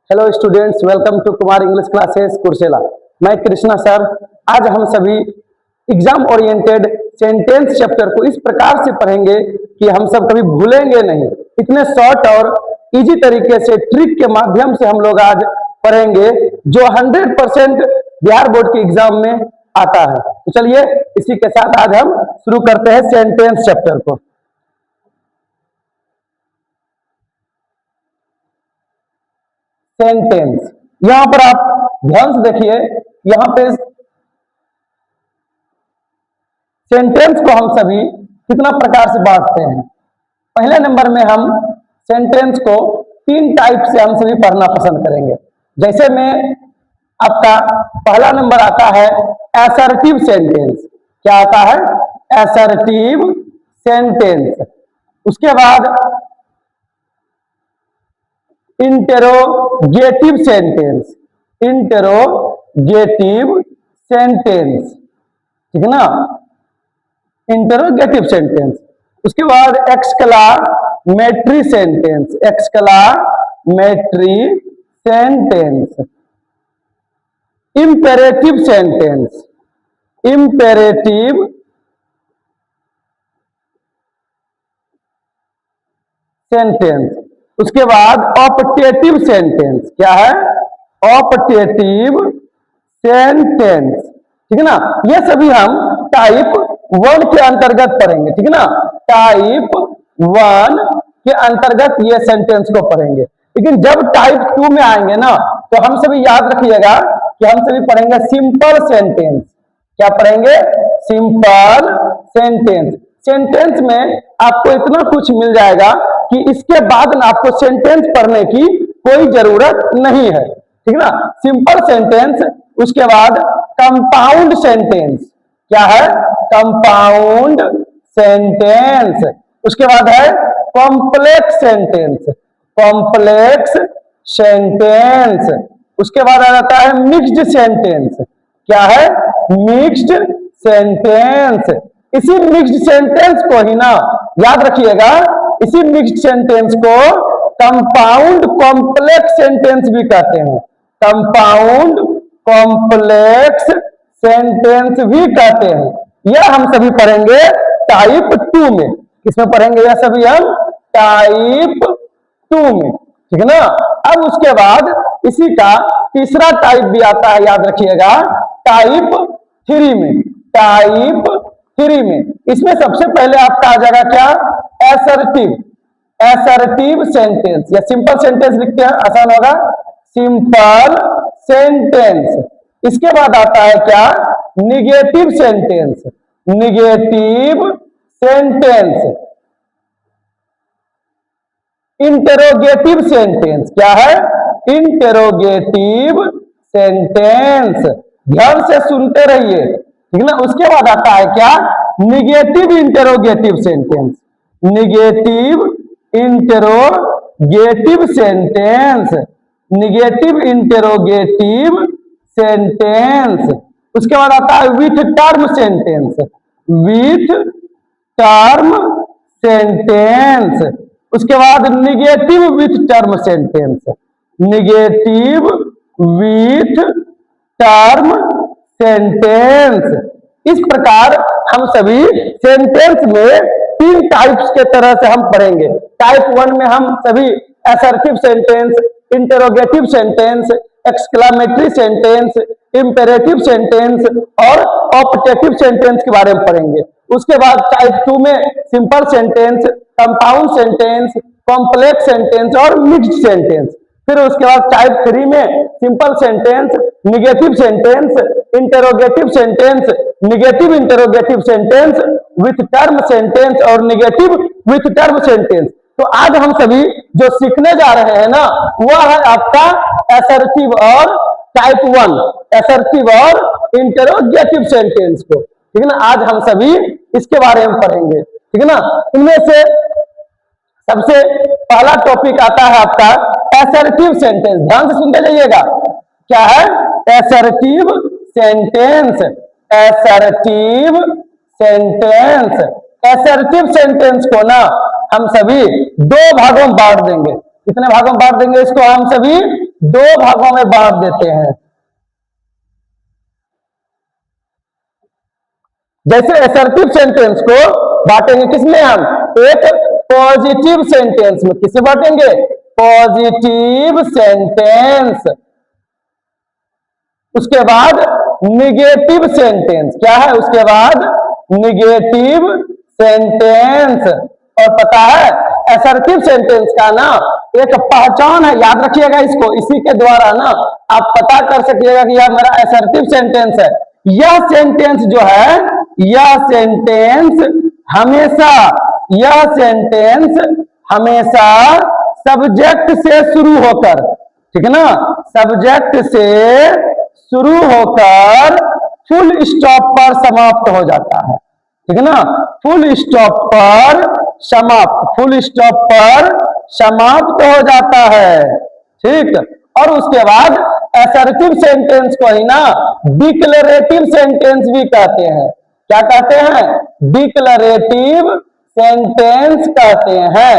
Hello students, welcome to Kumar English classes Kursela. मैं Krishna sir. आज हम सभी एग्जाम ओरिएंटेड सेंटेंस चैप्टर को इस प्रकार से पढ़ेंगे कि हम सब कभी भूलेंगे नहीं। इतने शॉर्ट और इजी तरीके से ट्रिक के माध्यम से हम लोग आज पढ़ेंगे जो 100% बिहार बोर्ड के एग्जाम में आता है। तो चलिए इसी के साथ आज हम शुरू करते हैं सेंटेंस चैप्टर को। सेंटेंस, यहां पर आप ध्यान से देखिए। यहां पे सेंटेंस को हम सभी कितना प्रकार से बांटते हैं। पहले नंबर में हम सेंटेंस को 3 टाइप से हम सभी पढ़ना पसंद करेंगे। जैसे में आपका पहला नंबर आता है असर्टिव सेंटेंस। क्या आता है? Assertive sentence. उसके बाद इंटेरोगेटिव सेंटेंस। इंटेरोगेटिव सेंटेंस, ठीक है ना? Interrogative sentence. उसके बाद exclamatory sentence. Exclamatory sentence. Imperative sentence. Imperative sentence. उसके बाद ऑप्टेटिव सेंटेंस। क्या है? ऑप्टेटिव सेंटेंस, ठीक है ना? ये सभी हम टाइप 1 के अंतर्गत पढ़ेंगे, ठीक है ना? टाइप 1 के अंतर्गत ये सेंटेंस को पढ़ेंगे। लेकिन जब टाइप 2 में आएंगे ना, तो हम सभी याद रखिएगा कि हम सभी पढ़ेंगे सिंपल सेंटेंस। क्या पढ़ेंगे? Simple sentence. सेंटेंस में आपको इतना कुछ मिल जाएगा कि इसके बाद ना आपको सेंटेंस पढ़ने की कोई जरूरत नहीं है, ठीक है ना? Simple sentence. उसके बाद कंपाउंड सेंटेंस। क्या है? Compound sentence. उसके बाद है कॉम्प्लेक्स सेंटेंस। Complex sentence. उसके बाद आ जाता है मिक्स्ड सेंटेंस। क्या है? Mixed sentence. इसी मिक्स्ड सेंटेंस को ही ना याद रखिएगा, इसी मिक्स्ड सेंटेंस को कंपाउंड कॉम्प्लेक्स सेंटेंस भी कहते हैं। कंपाउंड कॉम्प्लेक्स सेंटेंस भी कहते हैं। यह हम सभी पढ़ेंगे टाइप 2 में। किसमें पढ़ेंगे यह सभी? हम टाइप 2 में, ठीक है ना? अब उसके बाद इसी का तीसरा टाइप भी आता है, याद रखिएगा, टाइप 3 में। टाइप 3 में इसमें सबसे पहले आपका आ जाएगा क्या? असर्टिव। असर्टिव सेंटेंस या सिंपल सेंटेंस लिखते हैं, आसान होगा। Simple sentence. इसके बाद आता है क्या? Negative sentence. Negative sentence. Interrogative sentence. क्या है? Interrogative sentence. ध्यान से सुनते रहिए, ठीक है ना? उसके बाद आता है क्या? Negative interrogative sentence. Negative interrogative sentence. Negative interrogative sentence. उसके बाद आता है with term sentence. With term sentence. उसके बाद negative with term sentence. Negative with term sentence. इस प्रकार हम सभी सेंटेंस में 3 टाइप्स के तरह से हम पढ़ेंगे। टाइप 1 में हम सभी assertive sentence, interrogative sentence, exclamatory sentence, imperative sentence और ऑप्टेटिव सेंटेंस के बारे में पढ़ेंगे। उसके बाद टाइप 2 में simple sentence, compound sentence, complex sentence और मिक्स्ड सेंटेंस। फिर उसके बाद टाइप 3 में simple sentence, negative sentence, interrogative sentence, negative interrogative sentence, with term sentence और निगेटिव विथ टर्म सेंटेंस। तो आज हम सभी जो सीखने जा रहे हैं ना, वह है आपका असर्टिव और टाइप 1, असर्टिव और इंटेरोगेटिव सेंटेंस को, ठीक है ना? आज हम सभी इसके बारे में पढ़ेंगे, ठीक है ना? इनमें से सबसे पहला टॉपिक आता है आपका असर्टिव सेंटेंस। ध्यान से सुनते जाइएगा। क्या है? Assertive sentence. Assertive sentence. Assertive sentence को ना हम सभी 2 भागों में बांट देंगे। कितने भागों में बांट देंगे इसको? हम सभी दो भागों में बांट देते हैं। जैसे असर्टिव सेंटेंस को बांटेंगे किसमें हम, एक पॉजिटिव सेंटेंस में। किसे बांटेंगे, पॉजिटिव सेंटेंस। उसके बाद निगेटिव सेंटेंस, क्या है उसके बाद, निगेटिव सेंटेंस। और पता है असर्टिव सेंटेंस का ना एक पहचान है, याद रखिएगा इसको, इसी के द्वारा ना आप पता कर सकिएगा कि यह मेरा असर्टिव सेंटेंस है। यह सेंटेंस जो है, यह सेंटेंस हमेशा, यह सेंटेंस हमेशा सब्जेक्ट से शुरू होकर, ठीक है ना, सब्जेक्ट से शुरू होकर फुल स्टॉप पर समाप्त हो जाता है, ठीक है ना, फुल स्टॉप पर समाप्त, फुल स्टॉप पर समाप्त हो जाता है, ठीक। और उसके बाद असर्टिव सेंटेंस को ही ना डिक्लेरेटिव सेंटेंस भी कहते हैं। क्या कहते हैं, डिक्लेरेटिव सेंटेंस कहते हैं।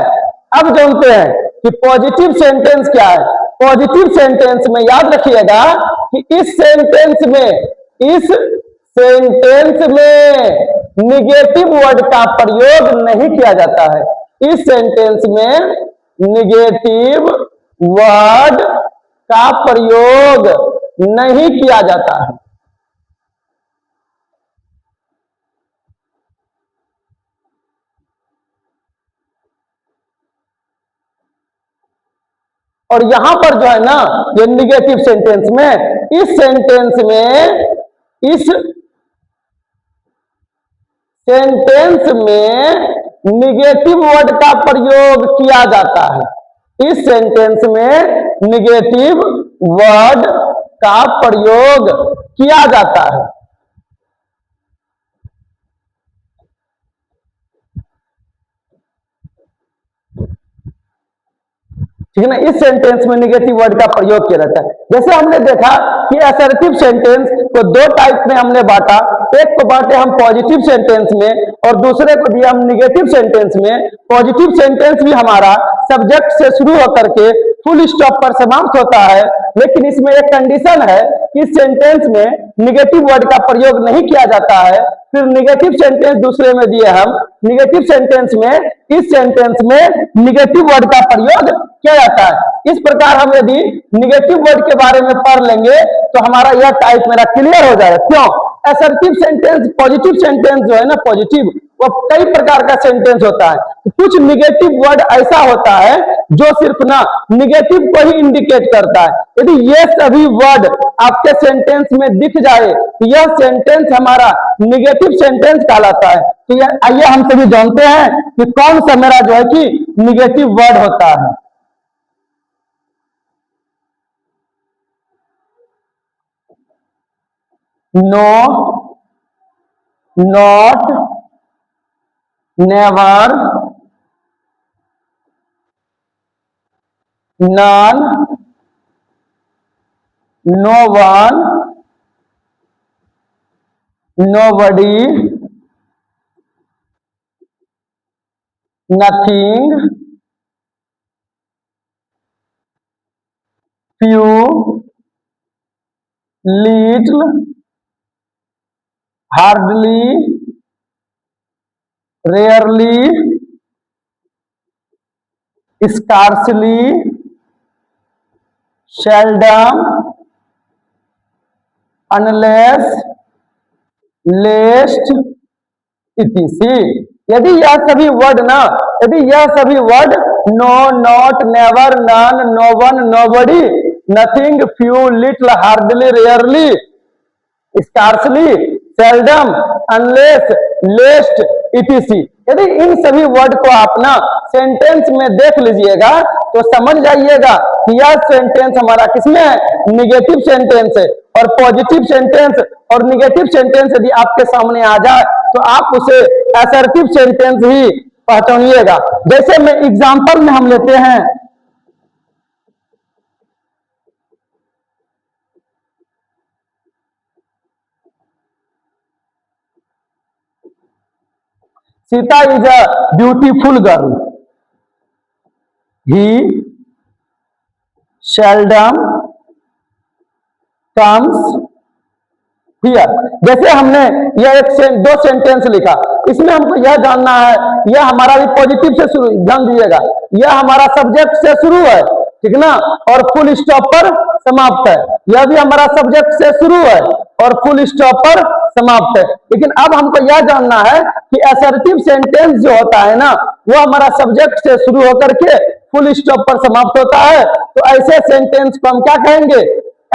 अब जानते हैं कि पॉजिटिव सेंटेंस क्या है। पॉजिटिव सेंटेंस में याद रखिएगा कि इस सेंटेंस में निगेटिव वर्ड का प्रयोग नहीं किया जाता है। इस सेंटेंस में निगेटिव वर्ड का प्रयोग नहीं किया जाता है। और यहां पर जो है ना ये निगेटिव सेंटेंस में, इस सेंटेंस में निगेटिव वर्ड का प्रयोग किया जाता है। इस सेंटेंस में निगेटिव वर्ड का प्रयोग किया जाता है। ठीक है ना, इस सेंटेंस में निगेटिव वर्ड का प्रयोग किया जाता है। जैसे हमने देखा कि असर्टिव सेंटेंस को दो टाइप में हमने बांटा, एक को बांटे हम पॉजिटिव सेंटेंस में और दूसरे को दिया हम निगेटिव सेंटेंस में। पॉजिटिव सेंटेंस भी हमारा सब्जेक्ट से शुरू होकर के फुल स्टॉप पर समाप्त होता है, लेकिन इसमें एक कंडीशन है कि इस सेंटेंस में निगेटिव वर्ड का प्रयोग नहीं किया जाता है। फिर निगेटिव सेंटेंस दूसरे में दिए हम, निगेटिव सेंटेंस में, इस सेंटेंस में निगेटिव वर्ड का प्रयोग किया जाता है। इस प्रकार हम यदि निगेटिव वर्ड के बारे में पढ़ लेंगे तो हमारा यह टाइप मेरा क्लियर हो जाएगा। क्यों, असर्टिव सेंटेंस, पॉजिटिव सेंटेंस जो है ना, पॉजिटिव, वो कई प्रकार का सेंटेंस होता है। कुछ निगेटिव वर्ड ऐसा होता है जो सिर्फ ना निगेटिव को ही इंडिकेट करता है। यदि ये सभी वर्ड आपके सेंटेंस में दिख जाए तो यह सेंटेंस हमारा निगेटिव सेंटेंस कहलाता है। तो आइए हम सभी जानते हैं कि कौन सा मेरा जो है कि निगेटिव वर्ड होता है। No, not, never, none, no one, nobody, nothing, few, little, hardly, rarely, scarcely, seldom, unless, least, etc। यदि यह सभी वर्ड ना, यदि यह सभी word no, not, never, none, no one, nobody, nothing, few, little, hardly, rarely, scarcely, seldom, unless, lest, ETC, यदि इन सभी वर्ड को आप ना सेंटेंस में देख लीजिएगा तो समझ जाइएगा कि यह सेंटेंस हमारा किसमें है, निगेटिव सेंटेंस है। और पॉजिटिव सेंटेंस और निगेटिव सेंटेंस यदि आपके सामने आ जाए तो आप उसे असर्टिव सेंटेंस ही पहचानिएगा। जैसे में एग्जांपल में हम लेते हैं, Sita is a beautiful girl, he seldom comes here. जैसे हमने यह दो सेंटेंस लिखा, इसमें हमको यह जानना है, यह हमारा भी पॉजिटिव से शुरू, ध्यान दीजिएगा, यह हमारा सब्जेक्ट से शुरू है, ठीक ना, और फुल स्टॉप पर समाप्त है। यह भी हमारा सब्जेक्ट से शुरू है और फुल स्टॉप पर समाप्त है। लेकिन अब हमको यह जानना है कि असर्टिव सेंटेंस जो होता है ना, वो हमारा सब्जेक्ट से शुरू होकर के फुल स्टॉप पर समाप्त होता है। तो ऐसे सेंटेंस को हम क्या कहेंगे?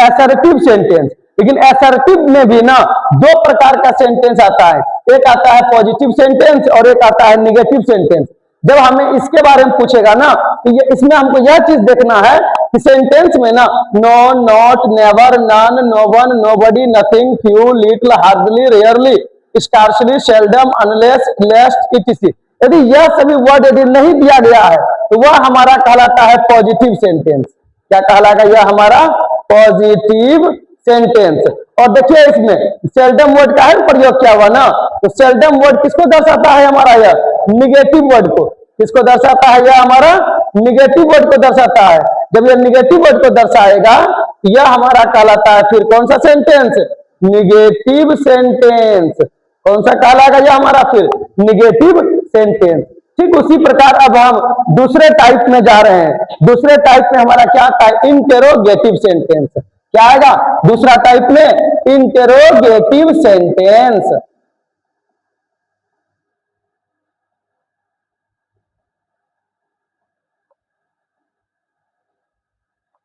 Assertive sentence. लेकिन असर्टिव में भी ना दो प्रकार का सेंटेंस आता है, एक आता है पॉजिटिव सेंटेंस और एक आता है निगेटिव सेंटेंस। जब हमें इसके बारे में पूछेगा ना, तो ये इसमें हमको यह चीज देखना है कि सेंटेंस में ना no, not, never, none, no one, nobody, nothing, few, little, hardly, rarely, scarcely, seldom, unless, lest, ETC, यदि यह सभी वर्ड यदि नहीं दिया गया है तो वह हमारा कहलाता है पॉजिटिव सेंटेंस। क्या कहलाएगा? यह हमारा पॉजिटिव सेंटेंस। और देखिए इसमें सेल्डम वर्ड का है प्रयोग किया हुआ ना, तो सेल्डम वर्ड किसको दर्शाता है? हमारा यह निगेटिव वर्ड को। किसको दर्शाता है? यह हमारा निगेटिव वर्ड को दर्शाता है। जब यह निगेटिव वर्ड को दर्शाएगा, यह हमारा कहलाता है फिर कौन सा सेंटेंस? Negative sentence. कौन सा कहलाएगा? यह हमारा फिर निगेटिव सेंटेंस। ठीक उसी प्रकार अब हम दूसरे टाइप में जा रहे हैं। दूसरे टाइप में हमारा क्या आता है? Interrogative sentence. क्या आएगा दूसरा टाइप में? Interrogative sentence.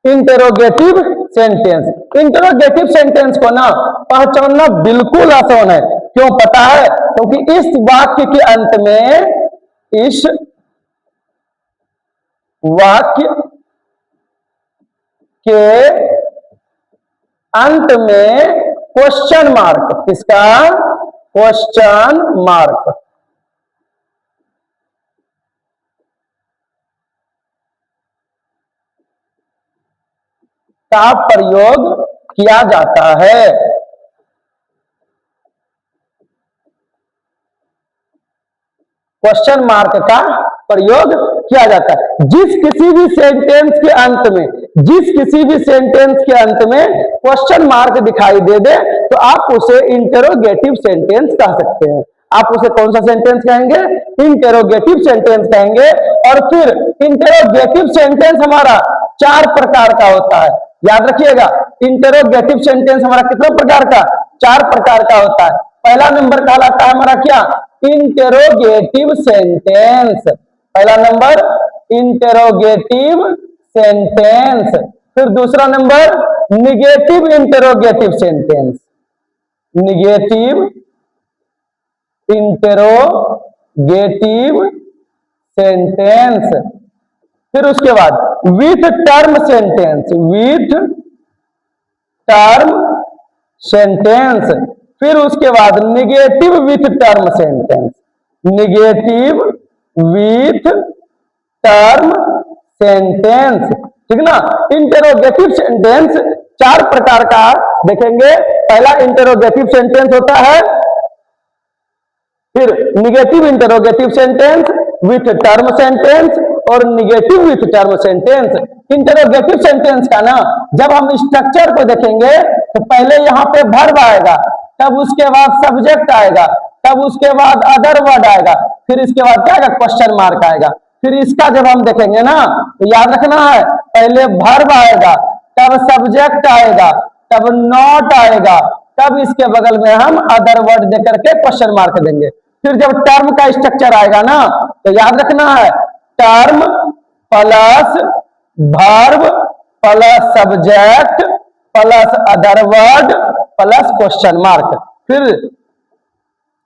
Interrogative sentence. Interrogative sentence को ना पहचानना बिल्कुल आसान है। क्यों पता है? क्योंकि इस वाक्य के अंत में, इस वाक्य के अंत में क्वेश्चन मार्क, किसका? क्वेश्चन मार्क का प्रयोग किया जाता है। क्वेश्चन मार्क का प्रयोग किया जाता है। जिस किसी भी सेंटेंस के अंत में, जिस किसी भी सेंटेंस के अंत में क्वेश्चन मार्क दिखाई दे दे तो आप उसे इंटेरोगेटिव सेंटेंस कह सकते हैं। आप उसे कौन सा सेंटेंस कहेंगे? इंटेरोगेटिव सेंटेंस कहेंगे। और फिर इंटेरोगेटिव सेंटेंस हमारा चार प्रकार का होता है। याद रखिएगा, इंटेरोगेटिव सेंटेंस हमारा कितने प्रकार का? चार प्रकार का होता है। पहला नंबर कहलाता है हमारा क्या? Interrogative sentence. पहला नंबर इंटेरोगेटिव सेंटेंस। फिर दूसरा number negative interrogative sentence. Negative interrogative sentence. फिर उसके बाद with term sentence. With term sentence. फिर उसके बाद negative with term sentence. Negative with term sentence. ठीक ना। इंटेरोगेटिव सेंटेंस चार प्रकार का देखेंगे। पहला इंटेरोगेटिव सेंटेंस होता है, फिर negative interrogative sentence, with term sentence और negative with term sentence. Interrogative sentence का ना जब हम स्ट्रक्चर को देखेंगे तो पहले यहाँ पे वर्ब आएगा, तब उसके बाद सब्जेक्ट आएगा, तब उसके बाद अदर वर्ड आएगा, फिर इसके बाद क्या आएगा? क्वेश्चन मार्क आएगा। फिर इसका जब हम देखेंगे ना तो याद रखना है, पहले वर्ब आएगा, तब सब्जेक्ट आएगा, तब नॉट आएगा, तब इसके बगल में हम अदर वर्ड देकर के क्वेश्चन मार्क देंगे। फिर जब टर्म का स्ट्रक्चर आएगा ना तो याद रखना है, term plus verb plus subject plus other word plus question mark. फिर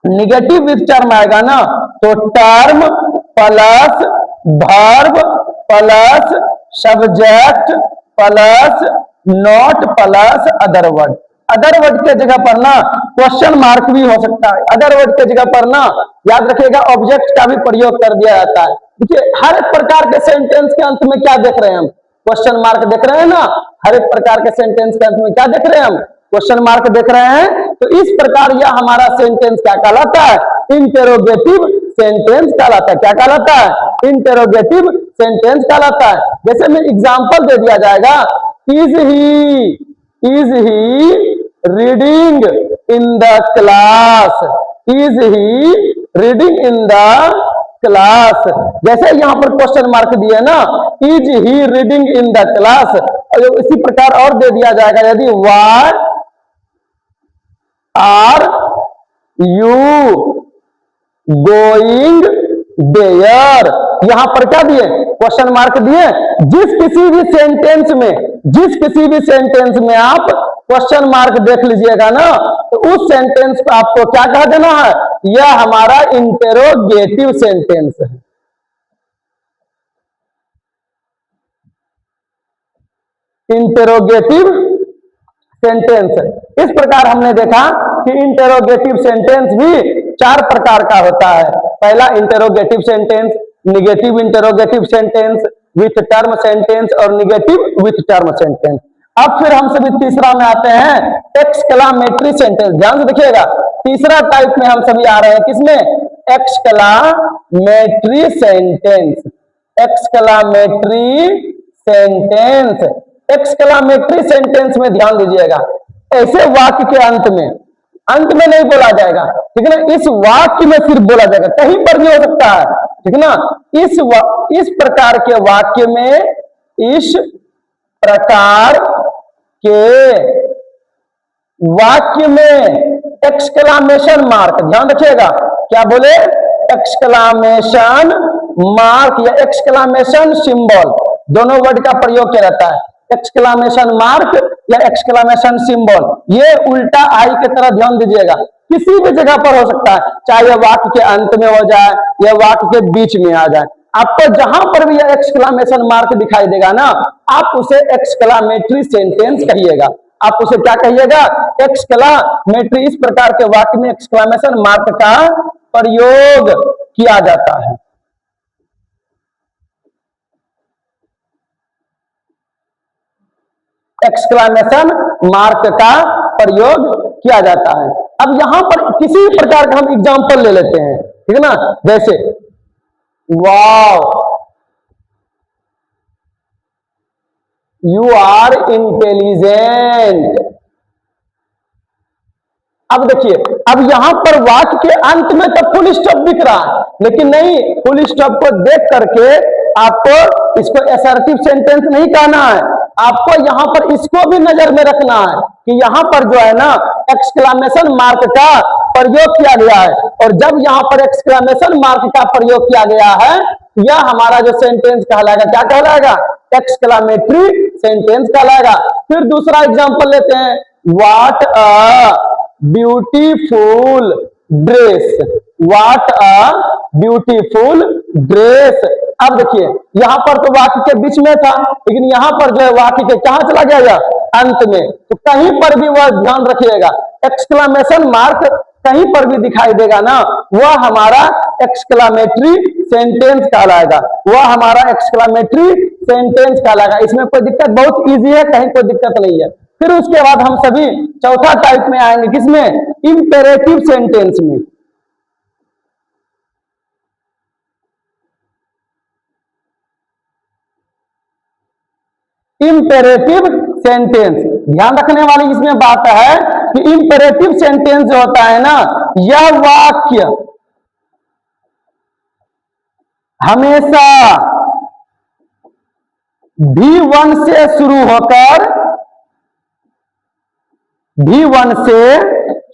निगेटिव विथ टर्म आएगा ना तो term plus verb plus subject plus not plus other word. Other word के जगह पर ना क्वेश्चन मार्क भी हो सकता है। अदर वर्ड के जगह पर ना याद रखिएगा ऑब्जेक्ट का भी प्रयोग कर दिया जाता है। देखिए हर एक प्रकार के सेंटेंस के अंत में क्या देख रहे हैं हम? क्वेश्चन मार्क देख रहे हैं ना। हर एक प्रकार के सेंटेंस के अंत में क्या देख रहे हैं हम? क्वेश्चन मार्क देख रहे हैं। तो इस प्रकार यह हमारा सेंटेंस क्या कहलाता है? इंटेरोगेटिव सेंटेंस कहलाता है। क्या कहलाता है? इंटेरोगेटिव सेंटेंस कहलाता है। जैसे में एग्जांपल दे दिया जाएगा, is he is he reading in the class, is he reading in the class. जैसे यहां पर क्वेश्चन मार्क दिए ना, is he reading in the class, इसी प्रकार और दे दिया जाएगा यदि why are you going there, यहां पर क्या दिए, क्वेश्चन मार्क दिए। जिस किसी भी सेंटेंस में आप क्वेश्चन मार्क देख लीजिएगा ना, तो उस सेंटेंस को आपको क्या कह देना है, यह हमारा इंटेरोगेटिव सेंटेंस है। Interrogative sentence. इस प्रकार हमने देखा कि इंटेरोगेटिव सेंटेंस भी 4 प्रकार का होता है। पहला interrogative sentence, negative interrogative sentence, with term sentence और निगेटिव विथ टर्म सेंटेंस। अब फिर हम सभी तीसरा में आते हैं, एक्सक्लामेटरी सेंटेंस। ध्यान से देखिएगा, तीसरा टाइप में हम सभी आ रहे हैं, किसमें, exclamatory sentence. Exclamatory sentence, exclamatory sentence में ध्यान दीजिएगा, ऐसे वाक्य के अंत में नहीं बोला जाएगा, ठीक है ना, इस वाक्य में सिर्फ बोला जाएगा, कहीं पर भी हो सकता है, ठीक है ना। इस प्रकार के वाक्य में, इस प्रकार के वाक्य में एक्सक्लामेशन मार्क, ध्यान रखिएगा, क्या बोले, एक्सक्लामेशन मार्क या एक्सक्लामेशन सिंबल, दोनों वर्ड का प्रयोग किया जाता है। एक्सक्लामेशन मार्क या एक्सक्लामेशन सिंबल, ये उल्टा आई की तरह ध्यान दीजिएगा, किसी भी जगह पर हो सकता है, चाहे यह वाक्य के अंत में हो जाए या वाक्य के बीच में आ जाए। आपको जहां पर भी यह एक्सक्लामेशन मार्क दिखाई देगा ना, आप उसे एक्सक्लामेटरी सेंटेंस कहिएगा। आप उसे क्या कहिएगा, एक्सक्लामेटरी। इस प्रकार के वाक्य में एक्सक्लामेशन मार्क का प्रयोग किया जाता है। एक्सक्लामेशन मार्क का प्रयोग किया जाता है। अब यहां पर किसी प्रकार का हम एग्जांपल ले लेते हैं, ठीक है ना, जैसे वाव यू आर इंटेलिजेंट। अब देखिए, अब यहां पर वाक्य के अंत में तो फुल स्टॉप दिख रहा है, लेकिन नहीं, फुल स्टॉप को देख करके आपको इसको असर्टिव सेंटेंस नहीं कहना है, आपको यहां पर इसको भी नजर में रखना है कि यहां पर जो है ना, एक्सक्लामेशन मार्क का प्रयोग किया गया है, और जब यहां पर एक्सक्लामेशन मार्क का प्रयोग किया गया है, यह हमारा जो सेंटेंस कहलाएगा, क्या कहलाएगा, एक्सक्लामेटरी सेंटेंस कहलाएगा। फिर दूसरा एग्जांपल लेते हैं, what a beautiful dress, what a beautiful dress. अब देखिए, यहां पर तो वाक्य के बीच में था, लेकिन यहां पर जो है वाक्य के कहां चला गया, अंत में, तो कहीं पर भी वह ध्यान रखिएगा, एक्सक्लामेशन मार्क कहीं पर भी दिखाई देगा ना, वह हमारा एक्सक्लामेटरी सेंटेंस कहलाएगा, वह हमारा एक्सक्लामेटरी सेंटेंस कहलाएगा। इसमें कोई दिक्कत, बहुत इजी है, कहीं कोई दिक्कत नहीं है। फिर उसके बाद हम सभी चौथा टाइप में आएंगे, किसमें, इंपेरेटिव सेंटेंस में। इंपेरेटिव सेंटेंस, ध्यान रखने वाली इसमें बात है कि इंपेरेटिव सेंटेंस जो होता है ना, यह वाक्य हमेशा V1 से शुरू होकर, V1 से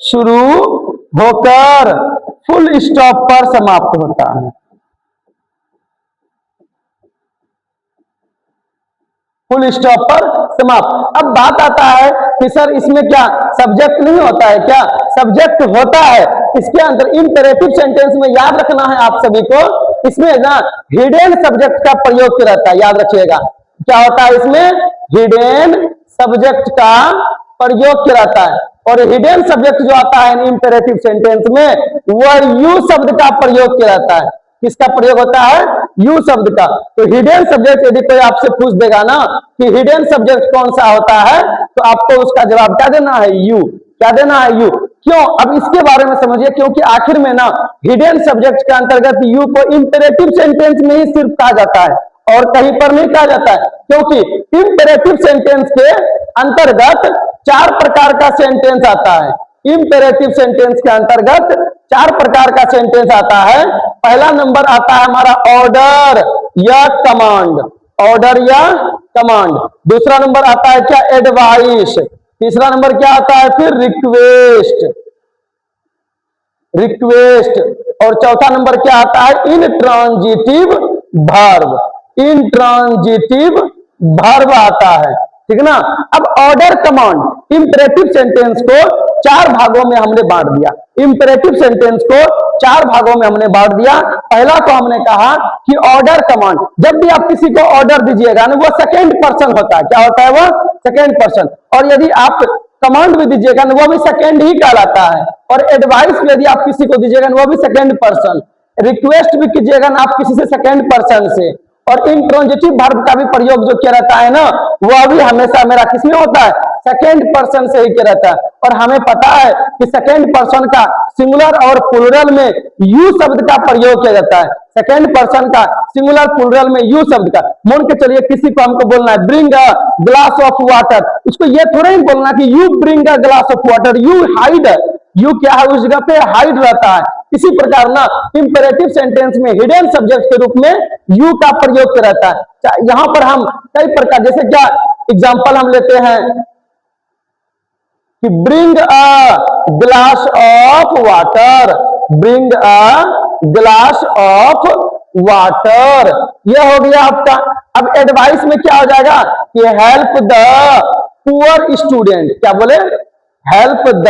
शुरू होकर फुल स्टॉप पर समाप्त होता है। फुल स्टॉप पर समाप्त। अब बात आता है कि सर इसमें क्या सब्जेक्ट नहीं होता है क्या, सब्जेक्ट होता है इसके अंदर। इंपेरेटिव सेंटेंस में याद रखना है आप सभी को, इसमें ना हिडन सब्जेक्ट का प्रयोग किया जाता है, याद रखिएगा, क्या होता है इसमें, हिडन सब्जेक्ट का प्रयोग किया जाता है। और हिडन सब्जेक्ट जो आता है इंपेरेटिव सेंटेंस में, वह यू शब्द का प्रयोग किया जाता है। किसका प्रयोग होता है, यू शब्द का। तो हिडन सब्जेक्ट यदि कोई आपसे पूछ देगा ना कि हिडन सब्जेक्ट कौन सा होता है, तो आपको उसका जवाब क्या देना है, यू। क्या देना है, यू। क्यों, अब इसके बारे में समझिए, क्योंकि आखिर में ना हिडन सब्जेक्ट के अंतर्गत यू को इंपेरेटिव सेंटेंस में ही सिर्फ कहा जाता है और कहीं पर नहीं कहा जाता है, क्योंकि इंपेरेटिव सेंटेंस के अंतर्गत चार प्रकार का सेंटेंस आता है। इंपेरेटिव सेंटेंस के अंतर्गत चार प्रकार का सेंटेंस आता है। पहला नंबर आता है हमारा ऑर्डर या कमांड, ऑर्डर या कमांड। दूसरा नंबर आता है क्या, एडवाइस। तीसरा नंबर क्या आता है फिर, रिक्वेस्ट, रिक्वेस्ट। और चौथा नंबर क्या आता है, इंट्रांजिटिव वर्ब, इंट्रांजिटिव वर्ब आता है, ठीक है ना। अब ऑर्डर कमांड इंपेरेटिव सेंटेंस को चार भागों में हमने बांट दिया, इंपेरेटिव सेंटेंस को चार भागों में हमने बांट दिया। पहला तो हमने कहा कि ऑर्डर कमांड, जब भी आप किसी को ऑर्डर दीजिएगा ना, वो सेकेंड पर्सन होता है। क्या होता है वो, सेकेंड पर्सन। और यदि आप कमांड भी दीजिएगा ना, वो भी सेकेंड ही कहलाता है। और एडवाइस यदि आप किसी को दीजिएगा ना, वो भी सेकेंड पर्सन। रिक्वेस्ट भी कीजिएगा ना आप किसी से, सेकेंड पर्सन से। और इंट्रांजिटिव वर्ब का भी प्रयोग जो किया रहता है ना, वह भी हमेशा मेरा किसमें होता है, सेकेंड पर्सन से ही किया रहता है। और हमें पता है कि सेकेंड पर्सन का सिंगुलर और प्लूरल में यू शब्द का प्रयोग किया जाता है। सेकेंड पर्सन का सिंगुलर प्लूरल में यू शब्द का। मान के चलिए किसी को हमको बोलना है bring a glass of water, उसको ये थोड़ा ही बोलना कि you bring a glass of water, you hide, you क्या है उस जगह पे हाइड रहता है। इसी प्रकार ना इंपेरेटिव सेंटेंस में हिडन सब्जेक्ट के रूप में यू का प्रयोग किया रहता है। यहां पर हम कई प्रकार, जैसे क्या एग्जांपल हम लेते हैं कि bring a glass of water, bring a glass of water, यह हो गया आपका। अब एडवाइस में क्या हो जाएगा कि हेल्प द पुअर स्टूडेंट, क्या बोले, हेल्प द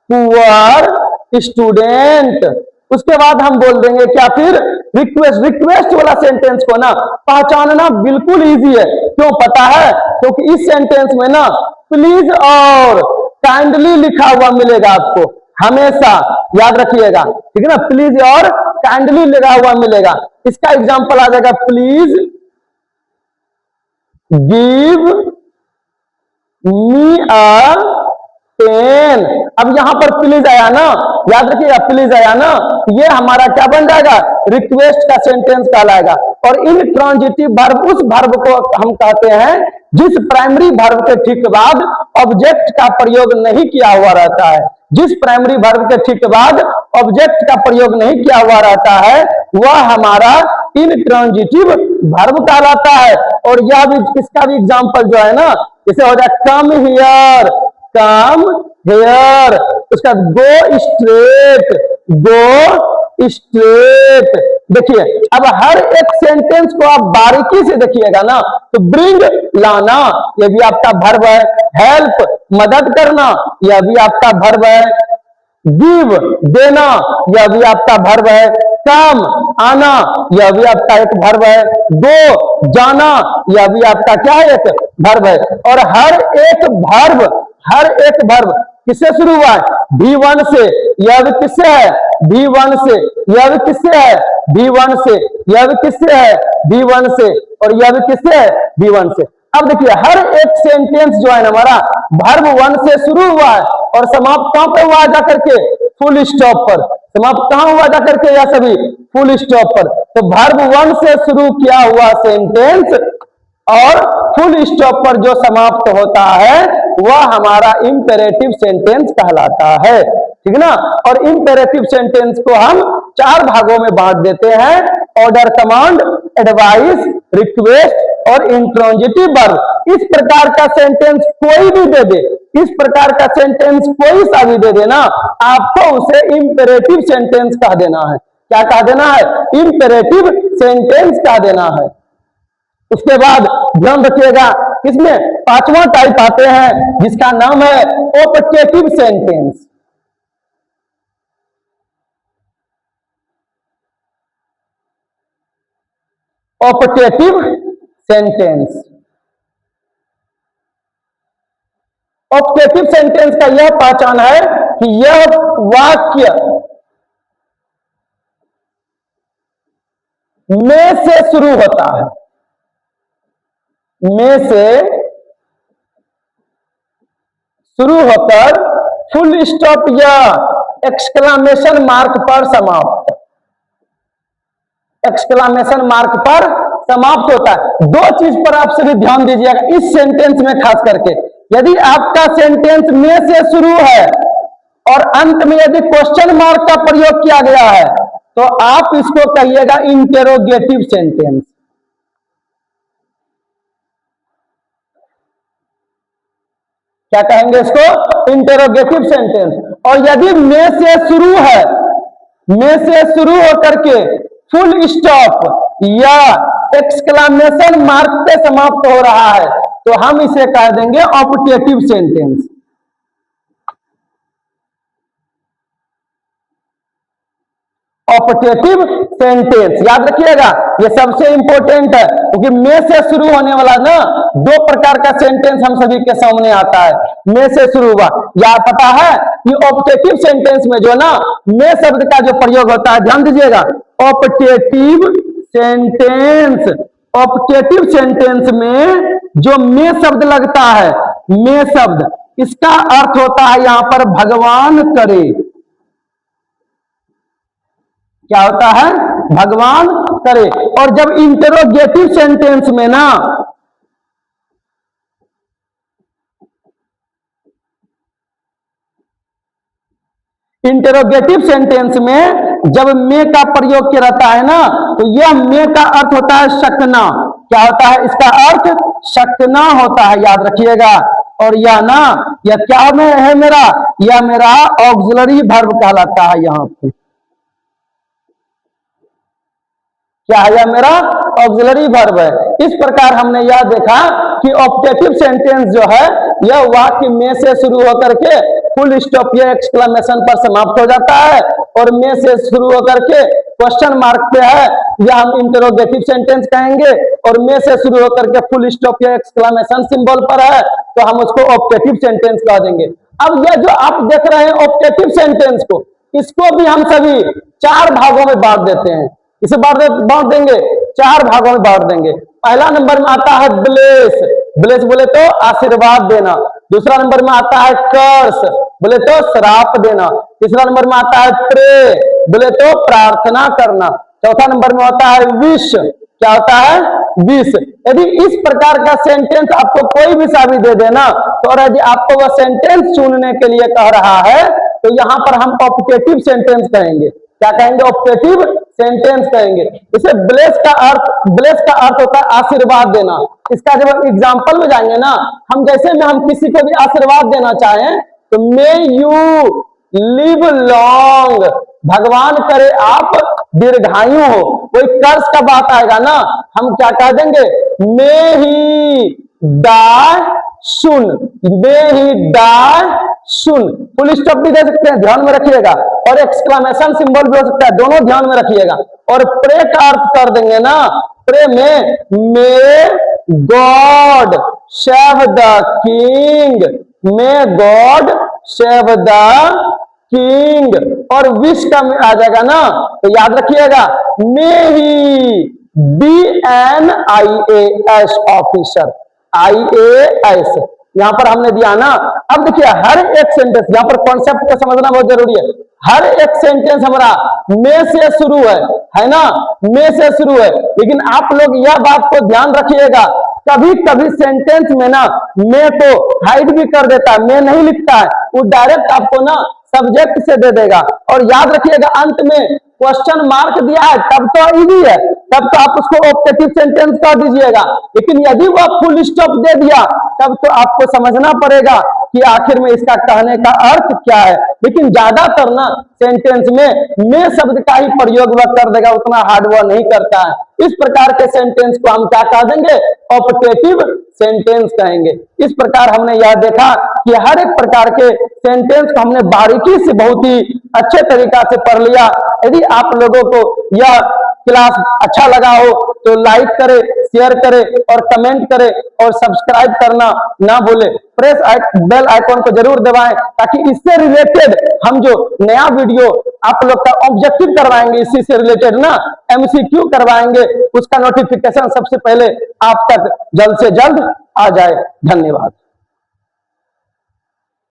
पुअर स्टूडेंट। उसके बाद हम बोल देंगे क्या फिर, रिक्वेस्ट। रिक्वेस्ट वाला सेंटेंस को ना पहचानना बिल्कुल इजी है। क्यों पता है, क्योंकि इस सेंटेंस में ना प्लीज और काइंडली लिखा हुआ मिलेगा आपको, हमेशा याद रखिएगा, ठीक है ना। प्लीज और काइंडली लिखा हुआ मिलेगा। इसका एग्जांपल आ जाएगा, please give me a pen. अब यहां पर प्लीज आया ना, याद रखिएगा प्लीज आया ना, ये हमारा क्या बन जाएगा, रिक्वेस्ट का सेंटेंस कहलाएगा। और इंट्रांजिटिव वर्ब उस वर्ब को हम कहते हैं जिस प्राइमरी वर्ब के ठीक बाद ऑब्जेक्ट का प्रयोग नहीं किया हुआ रहता है। जिस प्राइमरी वर्ब के ठीक बाद ऑब्जेक्ट का प्रयोग नहीं किया हुआ रहता है, वह हमारा इंट्रांजिटिव वर्ब कहलाता है। और यह भी, इसका भी एग्जांपल जो है ना, इसे हो जाए कम हियर, कम हेयर। उसका गो स्ट्रेट, गो स्ट्रेट। देखिए अब हर एक सेंटेंस को आप बारीकी से देखिएगा ना, तो ब्रिंग लाना, यह भी आपका वर्ब है। हेल्प मदद करना, यह भी आपका वर्ब है। गिव देना, यह भी आपका वर्ब है। कम आना, यह भी आपका एक वर्ब है। गो जाना, यह भी आपका क्या है, एक वर्ब है। और हर एक वर्ब किससे शुरू हुआ है, V1 से। यह भी किससे है, V1 से। यह भी किससे है, V1 से। यह भी किससे है, V1 से। और यह भी किससे है, V1 से। अब देखिए हर एक सेंटेंस जो है ना हमारा वर्ब 1 से शुरू हुआ है और समाप्त कहां पे हुआ जाकर के, फुल स्टॉप पर। समाप्त कहां हुआ जाकर के, या सभी फुल स्टॉप पर। तो वर्ब 1 से शुरू किया हुआ सेंटेंस और फुल स्टॉप पर जो समाप्त होता है, वह हमारा इंपेरेटिव सेंटेंस कहलाता है, ठीक है ना। और इंपेरेटिव सेंटेंस को हम चार भागों में बांट देते हैं, ऑर्डर कमांड, एडवाइस, रिक्वेस्ट और इंट्रांजिटिव वर्ब। इस प्रकार का सेंटेंस कोई भी दे दे, इस प्रकार का सेंटेंस कोई सा भी दे देना, आपको उसे इंपेरेटिव सेंटेंस कह देना है। क्या कह देना है, इंपेरेटिव सेंटेंस कह देना है। उसके बाद ध्यान रखिएगा, इसमें पांचवा टाइप आते हैं जिसका नाम है optative sentence. Optative sentence, optative sentence का यह पहचान है कि यह वाक्य में से शुरू होता है, में से शुरू होकर फुल स्टॉप या एक्सक्लामेशन मार्क पर समाप्त, एक्सक्लामेशन मार्क पर समाप्त होता है। दो चीज पर आप सभी ध्यान दीजिएगा इस सेंटेंस में, खास करके यदि आपका सेंटेंस में से शुरू है और अंत में यदि क्वेश्चन मार्क का प्रयोग किया गया है तो आप इसको कहिएगा इंटेरोगेटिव सेंटेंस। क्या कहेंगे इसको? Interrogative sentence. और यदि में से शुरू है, में से शुरू होकर के फुल स्टॉप या एक्सक्लेमेशन मार्क पे समाप्त हो रहा है तो हम इसे कह देंगे ऑप्टेटिव सेंटेंस। ऑप्टेटिव सेंटेंस याद रखिएगा, ये सबसे इंपॉर्टेंट है क्योंकि में से शुरू होने वाला ना दो प्रकार का सेंटेंस हम सभी के सामने आता है। में से शुरू हुआ, या पता है कि ऑप्टेटिव सेंटेंस में जो ना में शब्द का जो प्रयोग होता है, ध्यान दीजिएगा, ऑप्टेटिव सेंटेंस, ऑप्टेटिव सेंटेंस में जो में शब्द लगता है, में शब्द, इसका अर्थ होता है यहां पर भगवान करे। क्या होता है? भगवान करे। और जब इंटेरोगेटिव सेंटेंस में ना इंटेरोगेटिव सेंटेंस में जब में का प्रयोग किया रहता है ना तो यह में का अर्थ होता है शकना। क्या होता है इसका अर्थ? शकना होता है, याद रखिएगा। और यह ना, यह क्या में है मेरा? यह मेरा ऑक्सिलरी वर्ब कहलाता है। यहां पे क्या है? यह मेरा ऑक्सिलरी वर्ब है। इस प्रकार हमने यह देखा कि ऑप्टेटिव सेंटेंस जो है यह वाक्य में से शुरू होकर के फुल स्टॉप या एक्सक्लेमेशन पर समाप्त हो जाता है, और में से शुरू होकर के क्वेश्चन मार्क पे है, यह हम इंटरोगेटिव सेंटेंस कहेंगे। और में से शुरू होकर के फुल स्टॉप या एक्सक्लेमेशन सिंबल पर है तो हम उसको ऑप्टेटिव सेंटेंस कह देंगे। अब यह जो आप देख रहे हैं ऑप्टेटिव सेंटेंस को, इसको भी हम सभी चार भागों में बांट देते हैं। इसे बांट देंगे, चार भागों में बांट देंगे। पहला नंबर में आता है ब्लेस, ब्लेस बोले तो आशीर्वाद देना। दूसरा नंबर में आता है कर्स, बोले तो श्राप देना। तीसरा नंबर में आता है प्रे, बोले तो प्रार्थना करना। चौथा नंबर में होता है विश, क्या होता है? विश। यदि इस प्रकार का सेंटेंस आपको कोई भी साबित दे देना तो, और यदि आपको वह सेंटेंस चुनने के लिए कह रहा है तो यहां पर हम ऑप्टेटिव सेंटेंस कहेंगे। क्या कहेंगे? ऑप्टेटिव सेंटेंस कहेंगे। इसे ब्लेस का अर्थ होता है आशीर्वाद देना। इसका जब हम एग्जांपल में जाएंगे ना, हम जैसे में हम किसी को भी आशीर्वाद देना चाहें तो मे यू लिव लॉन्ग, भगवान करे आप दीर्घायु हो। कोई कर्ज का बात आएगा ना, हम क्या कह देंगे? मे ही डाई सुन, मे ही डाई सुन। फुल स्टॉप भी दे सकते हैं, ध्यान में रखिएगा, और एक्सक्लेमेशन सिंबल भी हो सकता है, दोनों ध्यान में रखिएगा। और प्रे का अर्थ कर देंगे ना, प्रे में may God save the king, may God save the king. और विश का में आ जाएगा ना तो याद रखिएगा, may he be an IAS officer, IAS यहां पर हमने दिया ना। अब देखिए हर एक सेंटेंस, यहां पर कॉन्सेप्ट को समझना बहुत जरूरी है। हर एक सेंटेंस हमारा में से शुरू है ना, में से शुरू है। लेकिन आप लोग यह बात को ध्यान रखिएगा, कभी कभी सेंटेंस में ना में को हाइड भी कर देता है, में नहीं लिखता है, वो डायरेक्ट आपको ना सब्जेक्ट से दे देगा। और याद रखिएगा अंत में क्वेश्चन मार्क दिया है तब तो इजी है, तब तो आप उसको ऑप्टेटिव सेंटेंस कह दीजिएगा। लेकिन यदि वह फुल स्टॉप दे दिया तब तो आपको समझना पड़ेगा कि आखिर में इसका कहने का अर्थ क्या है। लेकिन ज्यादातर ना सेंटेंस में शब्द का ही प्रयोग वह कर देगा, उतना हार्ड वह नहीं करता है। इस प्रकार के सेंटेंस को हम क्या कह देंगे? ऑप्टेटिव सेंटेंस कहेंगे। इस प्रकार हमने यह देखा कि हर एक प्रकार के सेंटेंस को हमने बारीकी से बहुत ही अच्छे तरीका से पढ़ लिया। यदि आप लोगों को यह क्लास अच्छा लगा हो तो लाइक करें, शेयर करें और कमेंट करें, और सब्सक्राइब करना ना भूलें। प्रेस बेल आइकॉन को जरूर दबाएं ताकि इससे रिलेटेड हम जो नया वीडियो आप लोग का ऑब्जेक्टिव करवाएंगे, इसी से रिलेटेड ना MCQ करवाएंगे, उसका नोटिफिकेशन सबसे पहले आप तक जल्द से जल्द आ जाए। धन्यवाद।